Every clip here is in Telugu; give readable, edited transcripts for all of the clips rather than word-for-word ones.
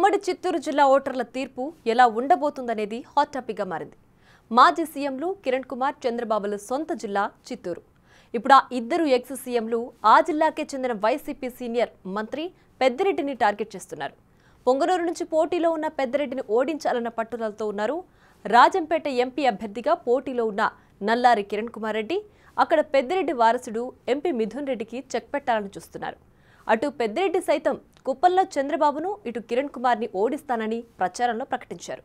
ఉమ్మడి చిత్తూరు జిల్లా ఓటర్ల తీర్పు ఎలా ఉండబోతుందనేది హాట్ టాపిక్ గా మారింది. మాజీ సీఎంలు కిరణ్ కుమార్, చంద్రబాబుల సొంత జిల్లా చిత్తూరు. ఇప్పుడు ఆ ఇద్దరు ఎక్స్ సీఎంలు ఆ జిల్లాకే చెందిన వైసీపీ సీనియర్ మంత్రి పెద్దిరెడ్డిని టార్గెట్ చేస్తున్నారు. పొంగనూరు నుంచి పోటీలో ఉన్న పెద్దిరెడ్డిని ఓడించాలన్న పట్టుదలతో ఉన్నారు. రాజంపేట ఎంపీ అభ్యర్థిగా పోటీలో ఉన్న నల్లారి కిరణ్ కుమార్ రెడ్డి అక్కడ పెద్దిరెడ్డి వారసుడు ఎంపీ మిథున్ రెడ్డికి చెక్ పెట్టాలని చూస్తున్నారు. అటు పెద్దిరెడ్డి సైతం కుప్పంలో చంద్రబాబును, ఇటు కిరణ్ కుమార్ని ఓడిస్తానని ప్రచారంలో ప్రకటించారు.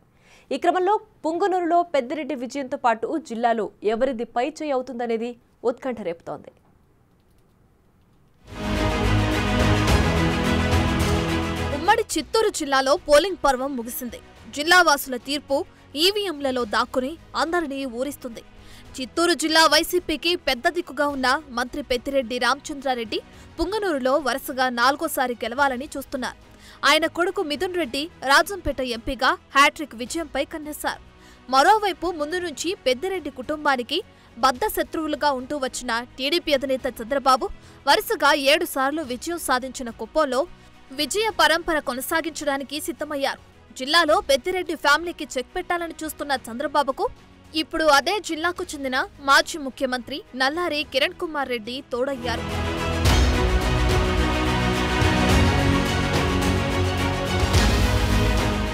ఈ క్రమంలో పొంగనూరులో పెద్దిరెడ్డి విజయంతో పాటు జిల్లాలో ఎవరిది పైచేయి అవుతుందనేది ఉత్కంఠ రేపుతోంది. ఉమ్మడి చిత్తూరు జిల్లాలో పోలింగ్ పర్వం ముగిసింది. జిల్లావాసుల తీర్పు ఈవీఎంలలో దాక్కుని అందరినీ ఊరిస్తుంది. చిత్తూరు జిల్లా వైసీపీకి పెద్ద దిక్కుగా ఉన్న మంత్రి పెద్దిరెడ్డి రామచంద్రారెడ్డి పుంగనూరులో వరుసగా 4వ సారి గెలవాలని చూస్తున్నారు. ఆయన కొడుకు మిథున్ రెడ్డి రాజంపేట ఎంపీగా హ్యాట్రిక్ విజయంపై కన్నేశారు. మరోవైపు ముందు నుంచి పెద్దిరెడ్డి కుటుంబానికి బద్ద శత్రువులుగా ఉంటూ వచ్చిన టీడీపీ అధినేత చంద్రబాబు వరుసగా 7 సార్లు విజయం సాధించిన కుప్పంలో విజయ పరంపర కొనసాగించడానికి సిద్ధమయ్యారు. జిల్లాలో పెద్దిరెడ్డి ఫ్యామిలీకి చెక్ పెట్టాలని చూస్తున్న చంద్రబాబుకు ఇప్పుడు అదే జిల్లాకు చెందిన మాజీ ముఖ్యమంత్రి నల్లారి కిరణ్ కుమార్ రెడ్డి తోడయ్యారు.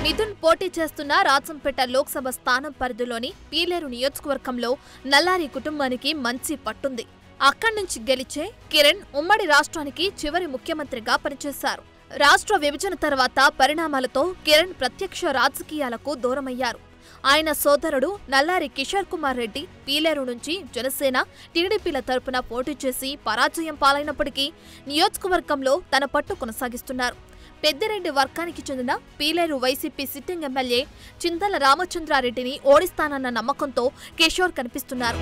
మిథున్ పోటీ చేస్తున్న రాజంపేట లోక్సభ స్థానం పరిధిలోని పీలేరు నియోజకవర్గంలో నల్లారి కుటుంబానికి మంచి పట్టుంది. అక్కడి నుంచి గెలిచే కిరణ్ ఉమ్మడి రాష్ట్రానికి చివరి ముఖ్యమంత్రిగా పనిచేశారు. రాష్ట్ర విభజన తర్వాత పరిణామాలతో కిరణ్ ప్రత్యక్ష రాజకీయాలకు దూరమయ్యారు. ఆయన సోదరుడు నల్లారి కిషోర్ కుమార్ రెడ్డి పీలేరు నుంచి జనసేన, టీడీపీల తరపున పోటీ చేసి పరాజయం పాలైనప్పటికీ నియోజకవర్గంలో తన పట్టు కొనసాగిస్తున్నారు. పెద్దిరెడ్డి వర్గానికి చెందిన పీలేరు వైసీపీ సిట్టింగ్ ఎమ్మెల్యే చింతల రామచంద్రారెడ్డిని ఓడిస్తానన్న నమ్మకంతో కిషోర్ కనిపిస్తున్నారు.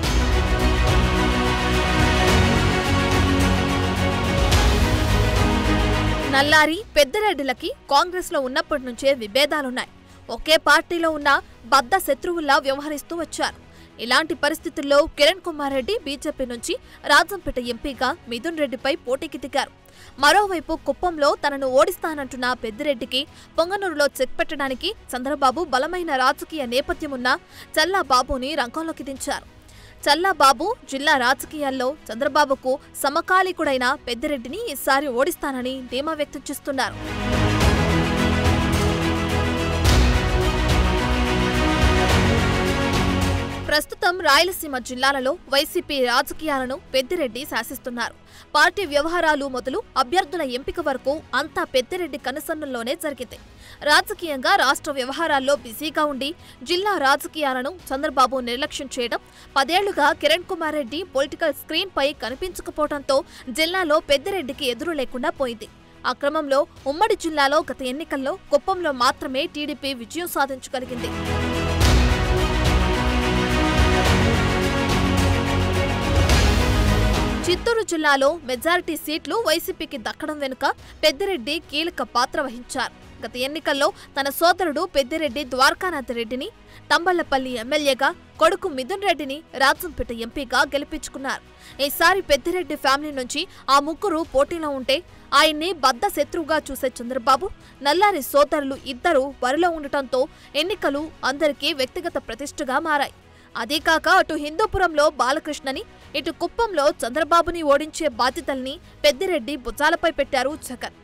నల్లారి, పెద్దిరెడ్డిలకి కాంగ్రెస్లో ఉన్నప్పటి నుంచే విభేదాలున్నాయి. ఒకే పార్టీలో ఉన్న బద్ద శత్రువుల్లా వ్యవహరిస్తూ వచ్చారు. ఇలాంటి పరిస్థితుల్లో కిరణ్ కుమార్ రెడ్డి బీజేపీ నుంచి రాజంపేట ఎంపీగా మిథున్ రెడ్డిపై పోటీకి దిగారు. మరోవైపు కుప్పంలో తనను ఓడిస్తానంటున్న పెద్దిరెడ్డికి పొంగనూరులో చెక్ పెట్టడానికి చంద్రబాబు బలమైన రాజకీయ నేపథ్యమున్న చల్లాబాబుని రంగంలోకి దించారు. చల్లాబాబు జిల్లా రాజకీయాల్లో చంద్రబాబుకు సమకాలీకుడైన పెద్దిరెడ్డిని ఈసారి ఓడిస్తానని ధీమా వ్యక్తం చేస్తున్నారు. ప్రస్తుతం రాయలసీమ జిల్లాలలో వైసీపీ రాజకీయాలను పెద్దిరెడ్డి శాసిస్తున్నారు. పార్టీ వ్యవహారాలు మొదలు అభ్యర్థుల ఎంపిక వరకు అంతా పెద్దిరెడ్డి కనుసన్నల్లోనే జరిగింది. రాజకీయంగా రాష్ట్ర వ్యవహారాల్లో బిజీగా ఉండి జిల్లా రాజకీయాలను చంద్రబాబు నిర్లక్ష్యం చేయడం, 10 ఏళ్లుగా కిరణ్ కుమార్ రెడ్డి పొలిటికల్ స్క్రీన్ పై కనిపించకపోవడంతో జిల్లాలో పెద్దిరెడ్డికి ఎదురు లేకుండా పోయింది. ఆ క్రమంలో ఉమ్మడి జిల్లాలో గత ఎన్నికల్లో కుప్పంలో మాత్రమే టీడీపీ విజయం సాధించగలిగింది. చిత్తూరు జిల్లాలో మెజారిటీ సీట్లు వైసీపీకి దక్కడం వెనుక పెద్దిరెడ్డి కీలక పాత్ర వహించారు. గత ఎన్నికల్లో తన సోదరుడు పెద్దిరెడ్డి ద్వారకానాథ్ రెడ్డిని తంబళ్లపల్లి ఎమ్మెల్యేగా, కొడుకు మిథున్ రెడ్డిని రాజంపేట ఎంపీగా గెలిపించుకున్నారు. ఈసారి పెద్దిరెడ్డి ఫ్యామిలీ నుంచి ఆ ముగ్గురు పోటీలో ఉంటే ఆయన్ని బద్ద శత్రువుగా చూసే చంద్రబాబు, నల్లారి సోదరులు ఇద్దరు బరిలో ఉండటంతో ఎన్నికలు అందరికీ వ్యక్తిగత ప్రతిష్టగా మారాయి. అదీకాక అటు హిందూపురంలో బాలకృష్ణని, ఇటు కుప్పంలో చంద్రబాబుని ఓడించే బాధ్యతల్ని పెద్దిరెడ్డి భుజాలపై పెట్టారు జగన్.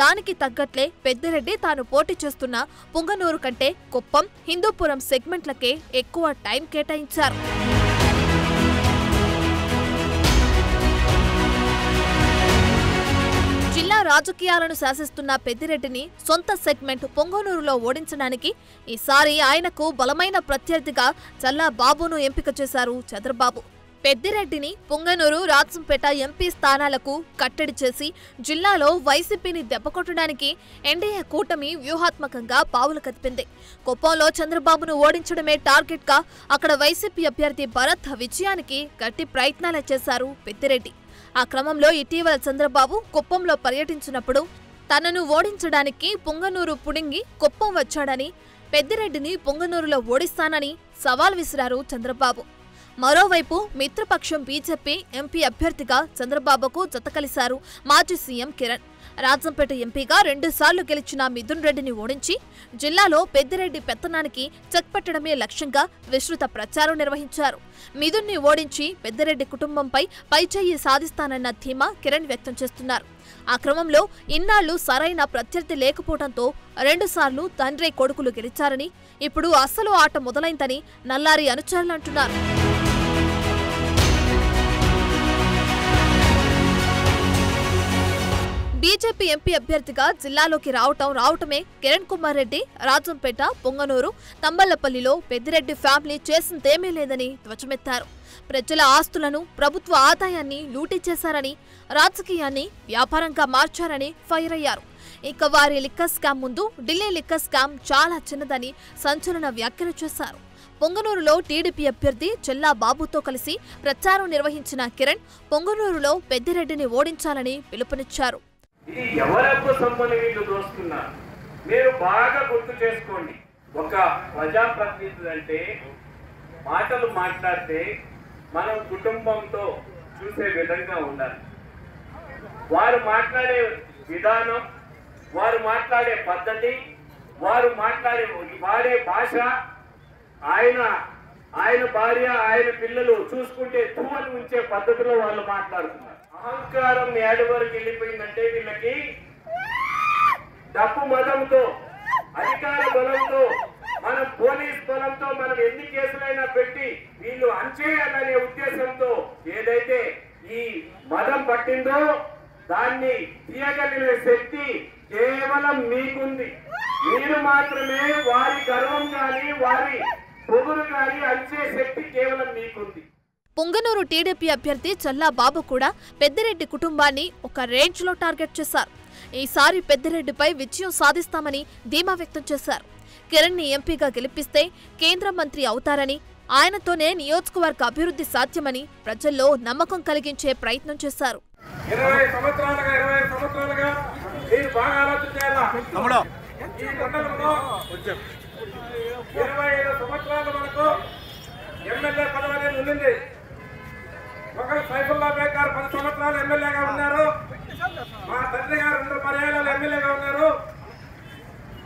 దానికి తగ్గట్లే పెద్దిరెడ్డి తాను పోటీ చేస్తున్న పుంగనూరు కంటే కుప్పం, హిందూపురం సెగ్మెంట్లకే ఎక్కువ టైం కేటాయించారు. జిల్లా రాజకీయాలను శాసిస్తున్న పెద్దిరెడ్డిని సొంత సెగ్మెంట్ పొంగనూరులో ఓడించడానికి ఈసారి ఆయనకు బలమైన ప్రత్యర్థిగా చల్లాబాబును ఎంపిక చేశారు చంద్రబాబు. పెద్దిరెడ్డిని పుంగనూరు, రాజంపేట ఎంపీ స్థానాలకు కట్టడి చేసి జిల్లాలో వైసీపీని దెబ్బకొట్టడానికి ఎన్డీఏ కూటమి వ్యూహాత్మకంగా పావులు కదిపింది. కుప్పంలో చంద్రబాబును ఓడించడమే టార్గెట్గా అక్కడ వైసీపీ అభ్యర్థి భరత్ విజయానికి గట్టి ప్రయత్నాలే చేశారు పెద్దిరెడ్డి. ఆ క్రమంలో ఇటీవల చంద్రబాబు కుప్పంలో పర్యటించినప్పుడు తనను ఓడించడానికి పుంగనూరు పుడింగి కుప్పం వచ్చాడని, పెద్దిరెడ్డిని పుంగనూరులో ఓడిస్తానని సవాల్ విసిరారు చంద్రబాబు. మరోవైపు మిత్రపక్షం బీజేపీ ఎంపీ అభ్యర్థిగా చంద్రబాబుకు జతకలిశారు మాజీ సీఎం కిరణ్. రాజంపేట ఎంపీగా 2 సార్లు గెలిచిన మిథున్ రెడ్డిని ఓడించి జిల్లాలో పెద్దిరెడ్డి పెత్తనానికి చెక్ పెట్టడమే లక్ష్యంగా విస్తృత ప్రచారం నిర్వహించారు. మిథున్ని ఓడించి పెద్దిరెడ్డి కుటుంబంపై పైచేయి సాధిస్తానన్న ధీమా కిరణ్ వ్యక్తం చేస్తున్నారు. ఆ క్రమంలో ఇన్నాళ్లు సరైన ప్రత్యర్థి లేకపోవడంతో 2 సార్లు తండ్రి కొడుకులు గెలిచారని, ఇప్పుడు అసలు ఆట మొదలైందని నల్లారి అనుచరులు అంటున్నారు. బీజేపీ ఎంపీ అభ్యర్థిగా జిల్లాలోకి రావటమే కిరణ్ కుమార్ రెడ్డి రాజంపేట, పొంగనూరు, తంబళ్లపల్లిలో పెద్దిరెడ్డి ఫ్యామిలీ చేసిందేమీ లేదని ధ్వజమెత్తారు. ప్రజల ఆస్తులను, ప్రభుత్వ ఆదాయాన్ని లూటీ చేశారని, రాజకీయాన్ని వ్యాపారంగా మార్చారని ఫైర్ అయ్యారు. ఇక వారి లిక్కర్ స్కామ్ ముందు ఢిల్లీ లిక్కర్ స్కామ్ చాలా చిన్నదని సంచలన వ్యాఖ్యలు చేశారు. పొంగనూరులో టీడీపీ అభ్యర్థి చెల్లా బాబుతో కలిసి ప్రచారం నిర్వహించిన కిరణ్ పొంగనూరులో పెద్దిరెడ్డిని ఓడించాలని పిలుపునిచ్చారు. ఇది ఎవరెప్పుడు సొమ్మని వీళ్ళు దోస్తున్నారు. మీరు బాగా గుర్తు చేసుకోండి. ఒక ప్రజాప్రతినిధులు అంటే మాటలు మాట్లాడితే మనం కుటుంబంతో చూసే విధంగా ఉండాలి. వారు మాట్లాడే విధానం, వారు మాట్లాడే పద్ధతి, వారు వాడే భాష, ఆయన భార్య, ఆయన పిల్లలు చూసుకుంటే తుమ్మలు ఉంచే పద్ధతిలో వాళ్ళు మాట్లాడుతున్నారు. అహంకారం ఏడు వరకు వెళ్ళిపోయిందంటే వీళ్ళకి డబ్బు మదంతో, అధికార బలంతో, మనం పోలీస్ బలంతో మనం ఎన్ని కేసులైనా పెట్టి వీళ్ళు అంచేయాలనే ఉద్దేశంతో ఏదైతే ఈ మదం పట్టిందో దాన్ని తీయగలిగిన శక్తి కేవలం మీకుంది. మీరు మాత్రమే వారి గర్వం కానీ వారి పొగురు కానీ అంచే శక్తి కేవలం మీకుంది. పొంగనూరు టీడీపీ అభ్యర్థి చల్లా బాబు కూడా పెద్దిరెడ్డి కుటుంబాన్ని ఒక రేంజ్లో టార్గెట్ చేశారు. ఈసారి పెద్దిరెడ్డిపై విజయం సాధిస్తామని ధీమా వ్యక్తం చేశారు. కిరణ్ని ఎంపీగా గెలిపిస్తే కేంద్ర మంత్రి అవుతారని, ఆయనతోనే నియోజకవర్గ అభివృద్ధి సాధ్యమని ప్రజల్లో నమ్మకం కలిగించే ప్రయత్నం చేశారు. 20 సంవత్సరాలుగా మీరు బాగా ఆలోచించాలా? ఈ మండలంలో 25 సంవత్సరాలు మనకు ఎమ్మెల్యే పదవి అనేది ఉండింది. ఒకరు సైఫుల్లా బేగ్ గారు 10 సంవత్సరాలు ఎమ్మెల్యేగా ఉన్నారు. మా తండ్రి గారు 2 పర్యాయాలు ఎమ్మెల్యేగా ఉన్నారు.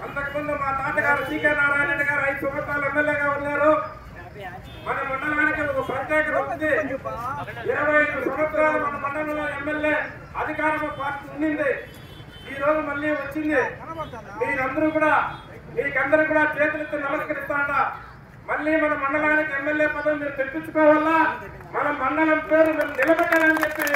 అంతకుముందు మా తాతగారు సీకే నారాయణ రెడ్డి గారు 5 సంవత్సరాలు ఎమ్మెల్యేగా ఉన్నారు. మన మండలానికి ఒక ప్రత్యేకత ఉంది. 25 సంవత్సరాలు మన మండలంలో ఎమ్మెల్యే అధికారం పార్టీ ఉండింది. ఈ రోజు మళ్ళీ వచ్చింది. మీకందరూ కూడా చేతులెత్తి నమస్కరిస్తాంట. మళ్ళీ మన మండలానికి ఎమ్మెల్యే పదవి మీరు తెప్పించుకోవాలా, మన మండలం పేరు మీరు నిలబెట్టాలని చెప్పి.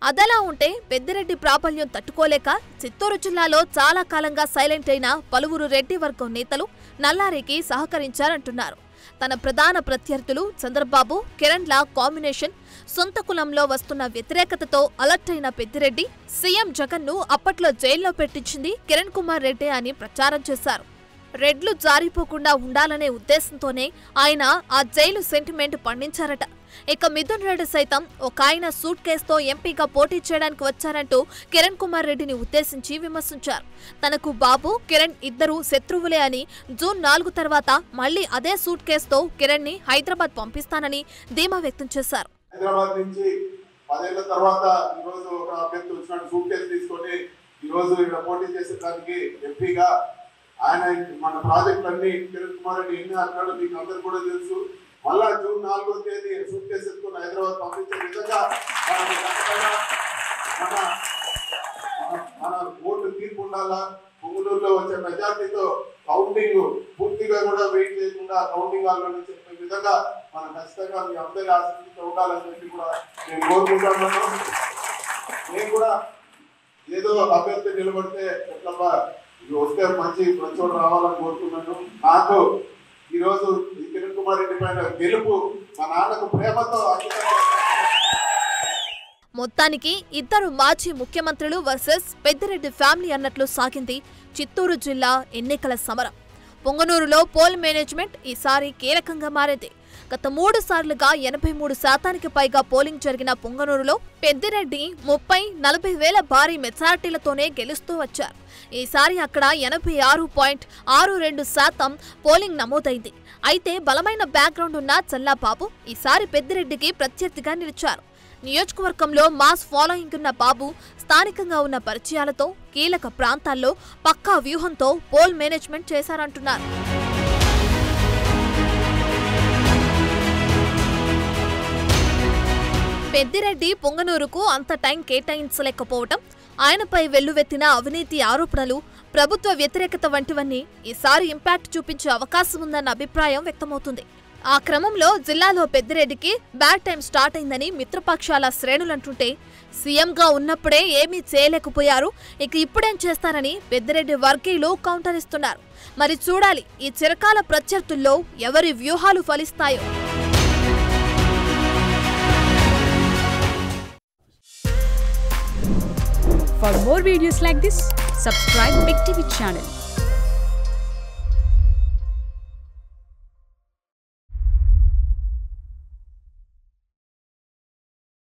అదలా ఉంటే పెద్దిరెడ్డి ప్రాబల్యం తట్టుకోలేక చిత్తూరు జిల్లాలో చాలా కాలంగా సైలెంట్ అయిన పలువురు రెడ్డి వర్గం నేతలు నల్లారికి సహకరించారంటున్నారు. తన ప్రధాన ప్రత్యర్థులు చంద్రబాబు, కిరణ్ల కాంబినేషన్, సొంత కులంలో వస్తున్న వ్యతిరేకతతో అలర్ట్ అయిన పెద్దిరెడ్డి సీఎం జగన్ను అప్పట్లో జైల్లో పెట్టించింది కిరణ్ కుమార్ రెడ్డి అని ప్రచారం చేశారు. రెడ్లు జారిపోకుండా ఉండాలనే ఉద్దేశంతోనే ఆయన ఆ జైలు సెంటిమెంట్ పండించారట. ఇక మిథున్ రెడ్డి సైతం ఒక ఆయన సూట్ కేసుతో ఎంపీగా పోటీ చేయడానికి వచ్చారంటూ కిరణ్ కుమార్ రెడ్డిని ఉద్దేశించి విమర్శించారు. తనకు బాబు, కిరణ్ ఇద్దరు శత్రువులే అని, జూన్ 4 తర్వాత మళ్లీ అదే సూట్ కేసుతో కిరణ్ ని హైదరాబాద్ పంపిస్తానని ధీమా వ్యక్తం చేశారు. హైదరాబాద్ నుంచి 10 ఏళ్ల తర్వాత ఈ రోజు ఒక అభ్యర్థి వచ్చిన సూట్ కేసు తీసుకొని ఈ రోజు ఇక్కడ పోటీ చేసేదానికి ఎంపీగా ఆయన మన ప్రాజెక్టులన్నీ కిరణ్ కుమార్ రెడ్డి ఎన్ని అన్నాడు మీకు అందరు కూడా తెలుసు. మళ్ళా జూన్ 4వ తేదీ సూట్ కేసు ఎత్తుకుని హైదరాబాద్ పంపించే విధంగా మన ఓటు తీర్పు ఉండాలా. పొంగనూరులో వచ్చే మెజార్టీతో కౌంటింగ్ పూర్తిగా కూడా వెయిట్ చేయకుండా కౌంటింగ్ హాల్లోనే చెప్పే విధంగా మనం ఖచ్చితంగా మీ అందరి ఆసక్తితో ఉండాలని చెప్పి కూడా నేను కోరుకుంటున్నాను. నేను కూడా ఏదో అభ్యర్థి నిలబడితే ఎట్లబ్బా వస్తే మంచి ప్రచోదనం రావాలని కోరుతున్నాను. నాకు ఈరోజు కిరణ్ కుమార్ రెడ్డి పైన గెలుపు మా నాన్నకు ప్రేమతో మొత్తానికి ఇద్దరు మాజీ ముఖ్యమంత్రులు వర్సెస్ పెద్దిరెడ్డి ఫ్యామిలీ అన్నట్లు సాగింది చిత్తూరు జిల్లా ఎన్నికల సమరం. పొంగనూరులో పోల్ మేనేజ్మెంట్ ఈసారి కీలకంగా మారింది. గత 3 సార్లుగా 83% పైగా పోలింగ్ జరిగిన పొంగనూరులో పెద్దిరెడ్డి 30-40 వేల భారీ మెజార్టీలతోనే గెలుస్తూ వచ్చారు. ఈసారి అక్కడ 86.62% పోలింగ్ నమోదైంది. అయితే బలమైన బ్యాక్గ్రౌండ్ ఉన్న చల్లాబాబు ఈసారి పెద్దిరెడ్డికి ప్రత్యర్థిగా నిలిచారు. నియోజకవర్గంలో మాస్ ఫాలోయింగ్ ఉన్న బాబు స్థానికంగా ఉన్న పరిచయాలతో కీలక ప్రాంతాల్లో పక్కా వ్యూహంతో పోల్ మేనేజ్మెంట్ చేశారంటున్నారు. పెద్దిరెడ్డి పొంగనూరుకు అంత టైం కేటాయించలేకపోవటం, ఆయనపై వెల్లువెత్తిన అవినీతి ఆరోపణలు, ప్రభుత్వ వ్యతిరేకత వంటివన్నీ ఈసారి ఇంపాక్ట్ చూపించే అవకాశం ఉందన్న అభిప్రాయం వ్యక్తమవుతుంది. ఆ క్రమంలో జిల్లాలో పెద్దిరెడ్డికి బ్యాడ్ టైం స్టార్ట్ అయిందని మిత్రపక్షాల శ్రేణులంటుంటే, సీఎంగా ఉన్నప్పుడే ఏమీ చేయలేకపోయారు, ఇక ఇప్పుడేం చేస్తారని పెద్దిరెడ్డి వర్గీయులు కౌంటర్ ఇస్తున్నారు. మరి చూడాలి ఈ చిరకాల ప్రత్యర్థుల్లో ఎవరి వ్యూహాలు ఫలిస్తాయో. For more videos like this, subscribe Big TV channel.